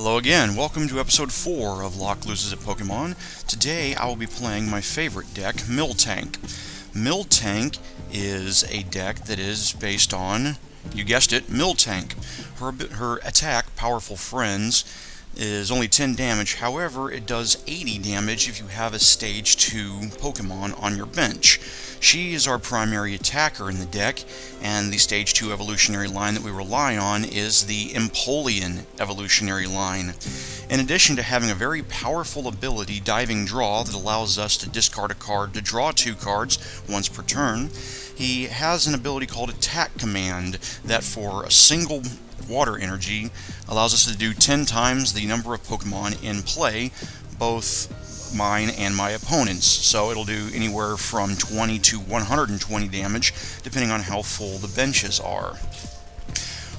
Hello again, welcome to episode 4 of Locke Loses at Pokémon. Today I will be playing my favorite deck, Miltank. Miltank is a deck that is based on, you guessed it, Miltank. Her attack, Powerful Friends, is only 10 damage, however it does 80 damage if you have a stage 2 Pokemon on your bench. She is our primary attacker in the deck, and the stage 2 evolutionary line that we rely on is the Empoleon evolutionary line. In addition to having a very powerful ability, Diving Draw, that allows us to discard a card to draw 2 cards once per turn, he has an ability called Attack Command that for a single water energy allows us to do 10 times the number of Pokemon in play, both mine and my opponent's. So it'll do anywhere from 20 to 120 damage depending on how full the benches are.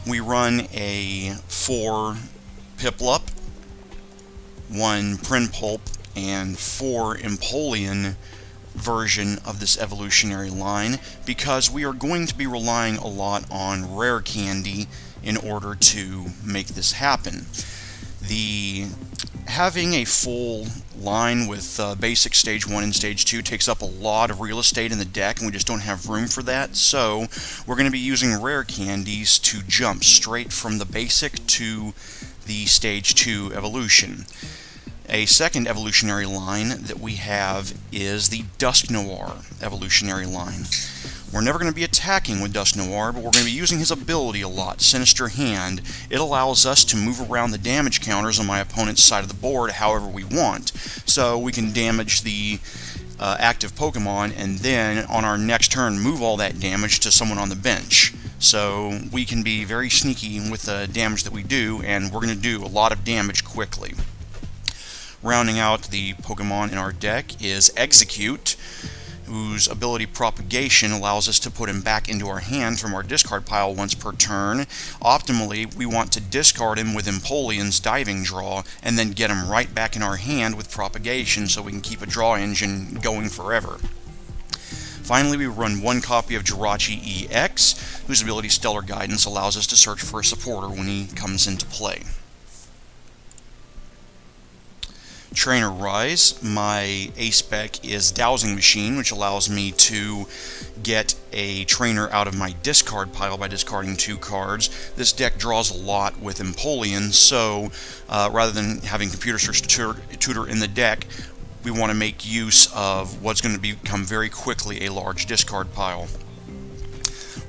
We run a 4 Piplup, 1 Prinpulp, and 4 Empoleon version of this evolutionary line because we are going to be relying a lot on rare candy in order to make this happen. Having a full line with basic stage 1 and stage 2 takes up a lot of real estate in the deck, and we just don't have room for that, so we're going to be using rare candies to jump straight from the basic to the stage 2 evolution. A second evolutionary line that we have is the Dusknoir evolutionary line. We're never going to be attacking with Dusknoir, but we're going to be using his ability a lot, Sinister Hand. It allows us to move around the damage counters on my opponent's side of the board however we want. So we can damage the active Pokemon and then on our next turn move all that damage to someone on the bench. So we can be very sneaky with the damage that we do, and we're going to do a lot of damage quickly. Rounding out the Pokemon in our deck is Execute, whose ability Propagation allows us to put him back into our hand from our discard pile once per turn. Optimally, we want to discard him with Empoleon's Diving Draw and then get him right back in our hand with Propagation so we can keep a draw engine going forever. Finally, we run 1 copy of Jirachi-EX, whose ability Stellar Guidance allows us to search for a supporter when he comes into play. Trainer Rise, my A-Spec is Dowsing Machine, which allows me to get a trainer out of my discard pile by discarding 2 cards. This deck draws a lot with Empoleon, so rather than having Computer Search Tutor in the deck, we want to make use of what's going to become very quickly a large discard pile.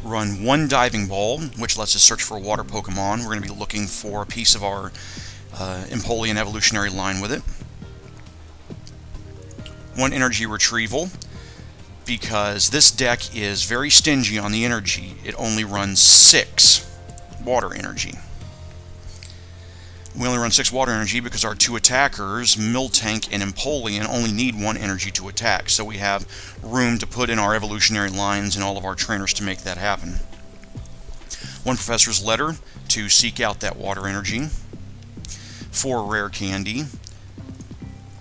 Run 1 Diving Ball, which lets us search for a water Pokemon. We're going to be looking for a piece of our Empoleon evolutionary line with it. 1 Energy Retrieval, because this deck is very stingy on the energy. It only runs 6 water energy. We only run 6 water energy because our 2 attackers, Miltank and Empoleon, only need 1 energy to attack, so we have room to put in our evolutionary lines and all of our trainers to make that happen. 1 Professor's Letter to seek out that water energy. 4 Rare Candy.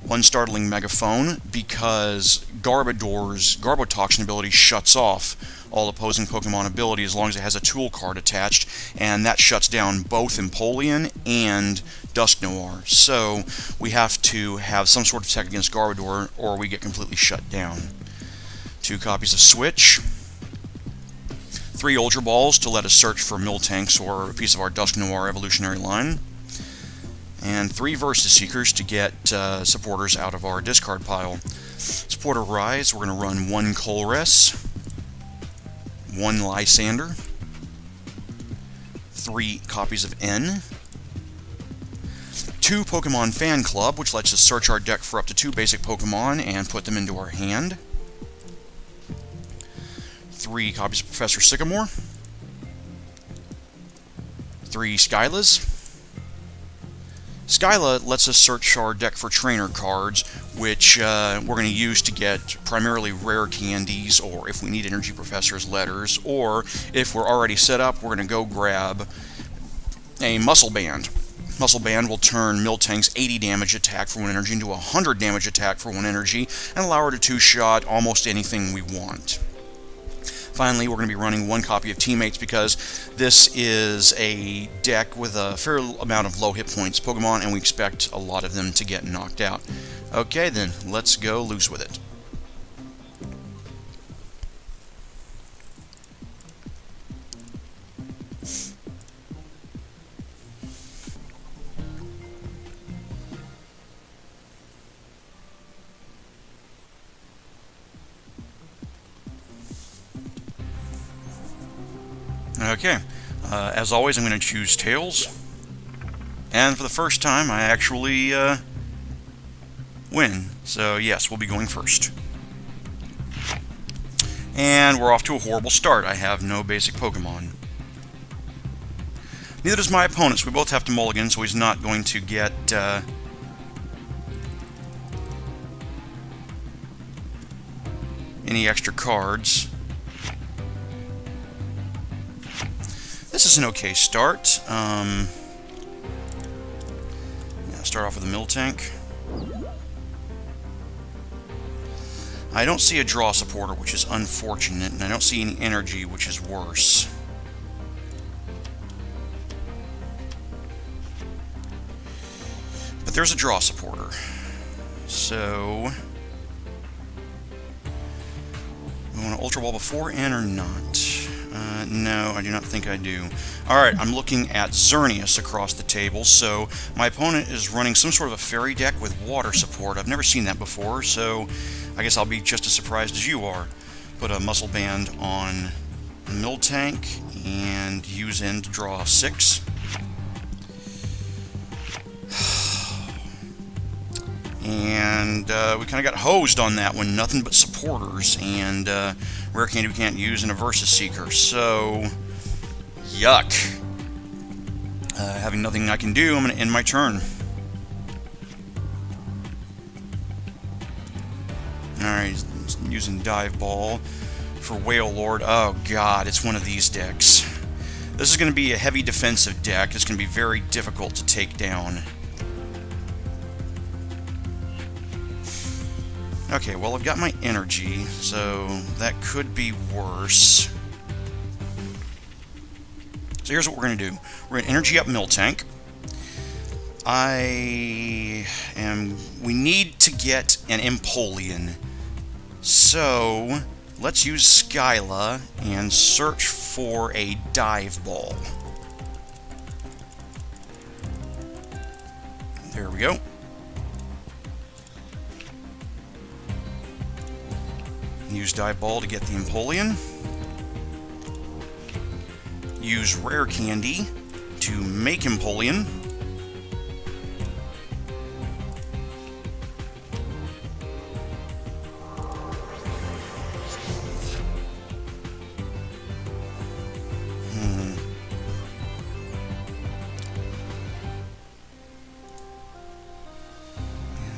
1 Startling Megaphone, because Garbodor's Garbotoxin ability shuts off all opposing Pokemon ability as long as it has a tool card attached, and that shuts down both Empoleon and Dusknoir. So we have to have some sort of tech against Garbodor or we get completely shut down. 2 copies of Switch. 3 Ultra Balls to let us search for Miltanks or a piece of our Dusknoir evolutionary line. And 3 Versus Seekers to get supporters out of our discard pile. Supporter Rise, we're going to run 1 Colress, 1 Lysander, 3 copies of N, 2 Pokemon Fan Club, which lets us search our deck for up to 2 basic Pokemon and put them into our hand, 3 copies of Professor Sycamore, 3 Skylas. Skyla lets us search our deck for trainer cards, which we're going to use to get primarily rare candies, or if we need Energy Professor's letters, or if we're already set up, we're going to go grab a Muscle Band. Muscle Band will turn Miltank's 80 damage attack for 1 energy into a 100 damage attack for 1 energy, and allow her to 2-shot almost anything we want. Finally, we're going to be running one copy of Teammates because this is a deck with a fair amount of low hit points Pokemon, and we expect a lot of them to get knocked out. Okay then, let's go loose with it. Okay, as always, I'm going to choose Tails, and for the first time, I actually win. So yes, we'll be going first. And we're off to a horrible start. I have no basic Pokemon. Neither does my opponent, so we both have to mulligan, so he's not going to get any extra cards. This is an okay start. Yeah, start off with a Miltank. I don't see a draw supporter, which is unfortunate, and I don't see any energy, which is worse. But there's a draw supporter. So we want to Ultra Ball before in or not? No, I do not think I do. Alright, I'm looking at Xerneas across the table, so my opponent is running some sort of a fairy deck with water support. I've never seen that before, so I guess I'll be just as surprised as you are. Put a Muscle Band on Miltank and use in to draw 6. And we kind of got hosed on that one. Nothing but supporters, and rare candy we can't use, and a Versus Seeker. So, yuck. Having nothing I can do, I'm going to end my turn. Alright, using Dive Ball for Wailord. Oh god, it's one of these decks. This is going to be a heavy defensive deck. It's going to be very difficult to take down. Okay, well, I've got my energy, so that could be worse. So here's what we're going to do. We're going to energy up Miltank. We need to get an Empoleon. So, let's use Skyla and search for a Dive Ball. There we go. Use Dive Ball to get the Empoleon. Use Rare Candy to make Empoleon.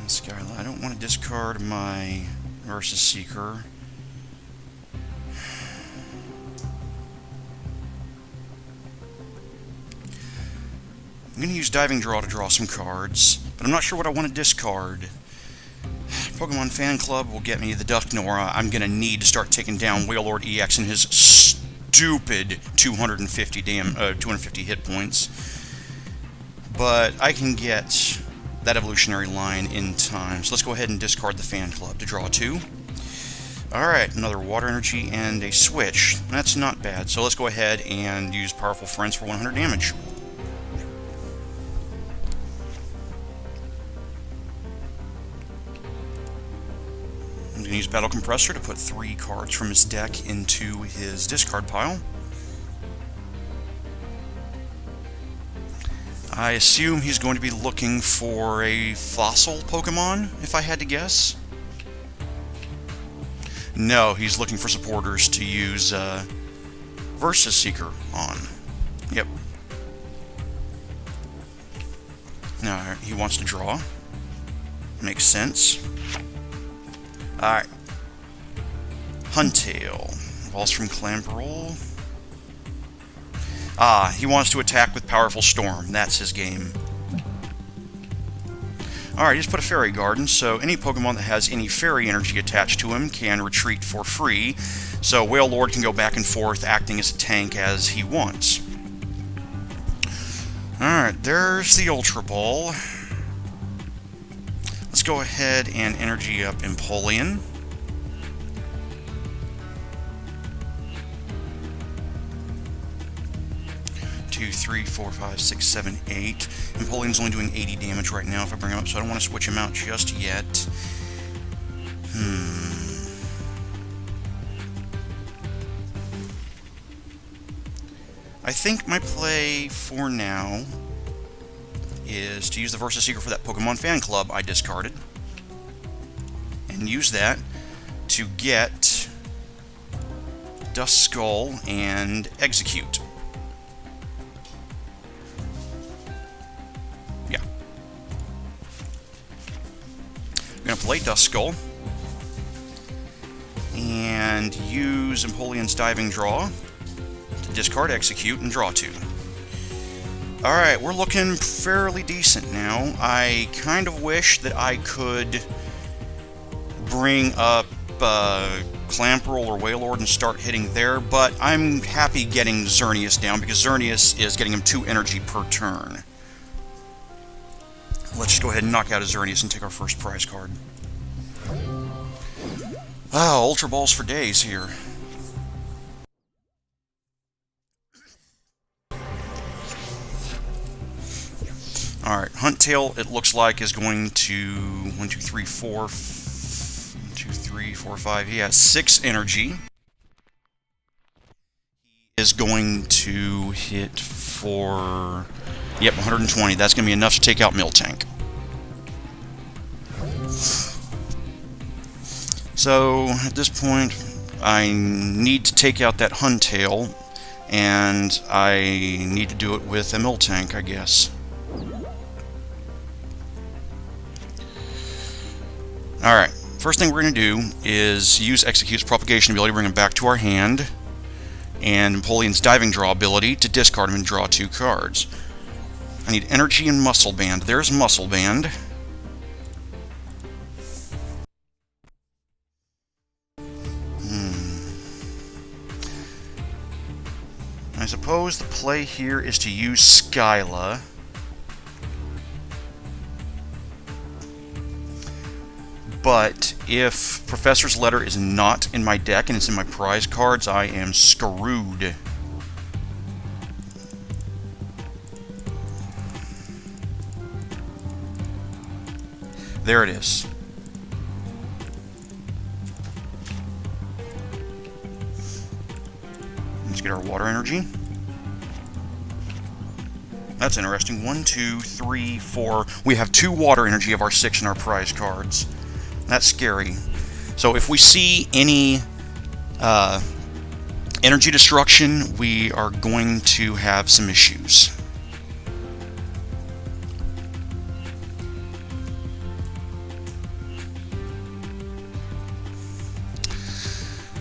And Skyla, I don't want to discard my Versus Seeker. I'm going to use Diving Draw to draw some cards, but I'm not sure what I want to discard. Pokemon Fan Club will get me the Dusknoir. I'm going to need to start taking down Wailord-EX and his stupid 250 hit points. But I can get that evolutionary line in time. So let's go ahead and discard the Fan Club to draw 2. Alright, another Water Energy and a Switch. That's not bad. So let's go ahead and use Powerful Friends for 100 damage. I'm going to use Battle Compressor to put 3 cards from his deck into his discard pile. I assume he's going to be looking for a fossil Pokemon, if I had to guess. No, he's looking for supporters to use Versus Seeker on. Yep. Now, he wants to draw. Makes sense. Alright. Huntail. Balls from Clamperol. Ah, he wants to attack with Powerful Storm. That's his game. Alright, he's put a Fairy Garden, so any Pokemon that has any Fairy energy attached to him can retreat for free, so Wailord can go back and forth acting as a tank as he wants. Alright, there's the Ultra Ball. Let's go ahead and energy up Empoleon. Two, three, 4, 5, 6, 7, 8. Empoleon's only doing 80 damage right now if I bring him up, so I don't want to switch him out just yet. I think my play for now is to use the Versus Seeker for that Pokemon Fan Club I discarded, and use that to get Duskull and Execute. Yeah. I'm going to play Duskull and use Empoleon's Diving Draw to discard Execute and draw 2. Alright, we're looking fairly decent now. I kind of wish that I could bring up Clamperl or Wailord and start hitting there, but I'm happy getting Xerneas down because Xerneas is getting him 2 energy per turn. Let's just go ahead and knock out a Xerneas and take our first prize card. Wow, Ultra Balls for days here. Alright, Huntail, it looks like, is going to 1, 2, 3, 4, 1, 2, 3, 4, 5. He has 6 energy. He is going to hit for, yep, 120. That's going to be enough to take out Miltank. So, at this point, I need to take out that Huntail, and I need to do it with a Miltank, I guess. Alright, first thing we're going to do is use Execute's Propagation ability to bring him back to our hand, and Empoleon's Diving Draw ability to discard him and draw 2 cards. I need Energy and Muscle Band. There's Muscle Band. I suppose the play here is to use Skyla. But if Professor's Letter is not in my deck and it's in my prize cards, I am screwed. There it is. Let's get our water energy. That's interesting. 1, 2, 3, 4. We have 2 water energy of our 6 in our prize cards. That's scary. So if we see any energy destruction, we are going to have some issues.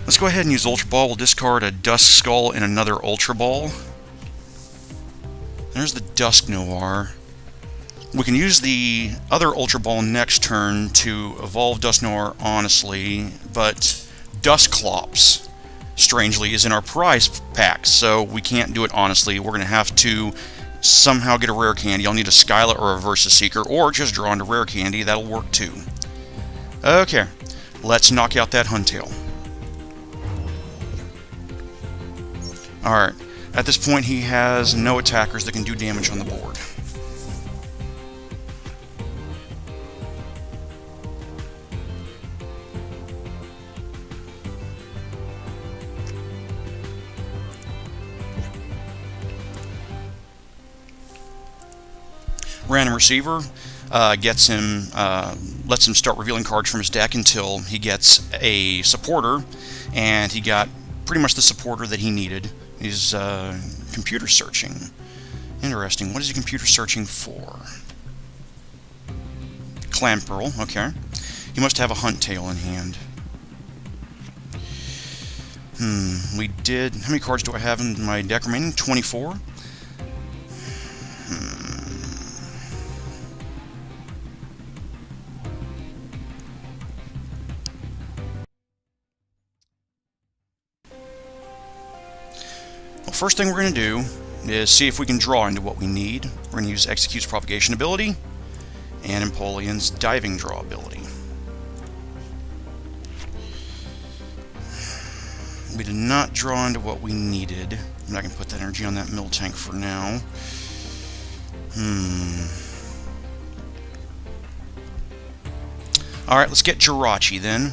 Let's go ahead and use Ultra Ball. We'll discard a Duskull and another Ultra Ball. There's the Dusknoir. We can use the other Ultra Ball next turn to evolve Dusknoir, honestly, but Dusclops, strangely, is in our prize pack, so we can't do it honestly. We're going to have to somehow get a rare candy. I'll need a Skyla or a Versus Seeker, or just draw into rare candy. That'll work too. Okay, let's knock out that Huntail. Alright, at this point he has no attackers that can do damage on the board. Random Receiver gets him, lets him start revealing cards from his deck until he gets a supporter, and he got pretty much the supporter that he needed. He's computer searching. Interesting. What is he computer searching for? Clamperl, okay. He must have a Huntail in hand. We did... How many cards do I have in my deck remaining? 24? First thing we're going to do is see if we can draw into what we need. We're going to use Execute's Propagation ability and Empoleon's Diving Draw ability. We did not draw into what we needed. I'm not going to put that energy on that Miltank for now. Alright, let's get Jirachi then.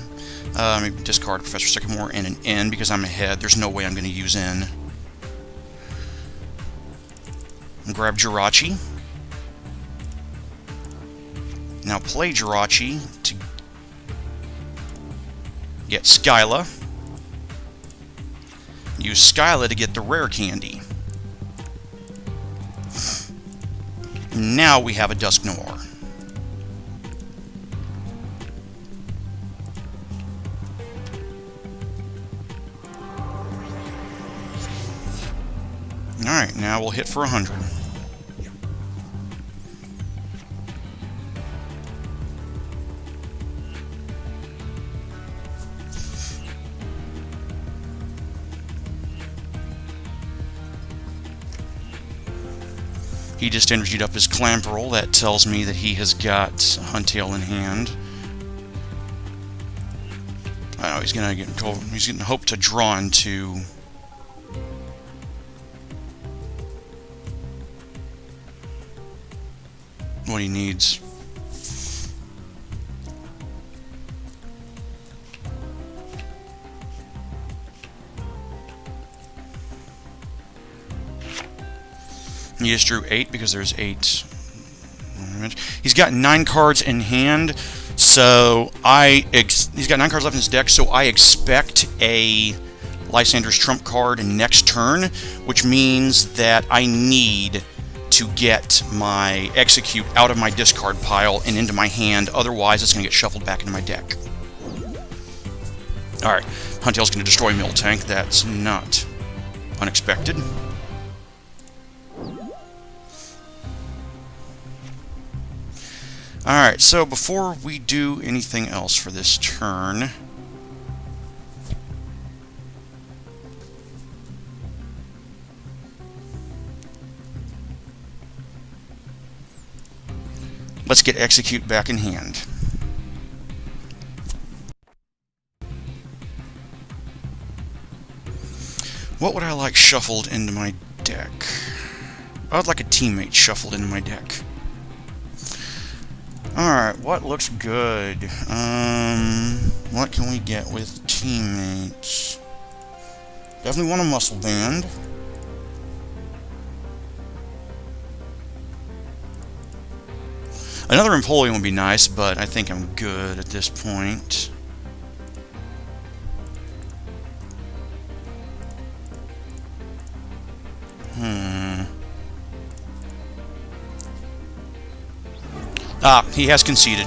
Maybe discard Professor Sycamore and an N because I'm ahead. There's no way I'm going to use N. And grab Jirachi. Now play Jirachi to get Skyla. Use Skyla to get the rare candy. Now we have a Dusknoir. Alright, now we'll hit for 100. He just energied up his Clamperl. That tells me that he has got Huntail in hand. I know he's gonna hope to draw into what he needs. He just drew 8 because there's 8. He's got 9 cards in hand, so he's got 9 cards left in his deck, so I expect a Lysander's Trump card next turn, which means that I need to get my Execute out of my discard pile and into my hand, otherwise it's going to get shuffled back into my deck. Alright, Huntail's going to destroy Miltank. That's not unexpected. Alright, so before we do anything else for this turn, let's get Execute back in hand. What would I like shuffled into my deck? I would like a teammate shuffled into my deck. Alright, what looks good? What can we get with teammates? Definitely want a Muscle Band. Another Empoleon would be nice, but I think I'm good at this point. He has conceded.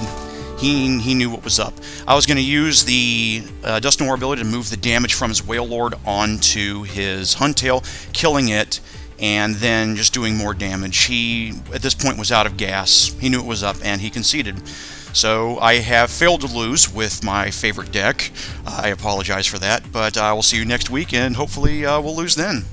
He knew what was up. I was going to use the Dusknoir ability to move the damage from his Wailord onto his Huntail, killing it, and then just doing more damage. He, at this point, was out of gas. He knew it was up, and he conceded. So I have failed to lose with my favorite deck. I apologize for that, but I will see you next week, and hopefully we'll lose then.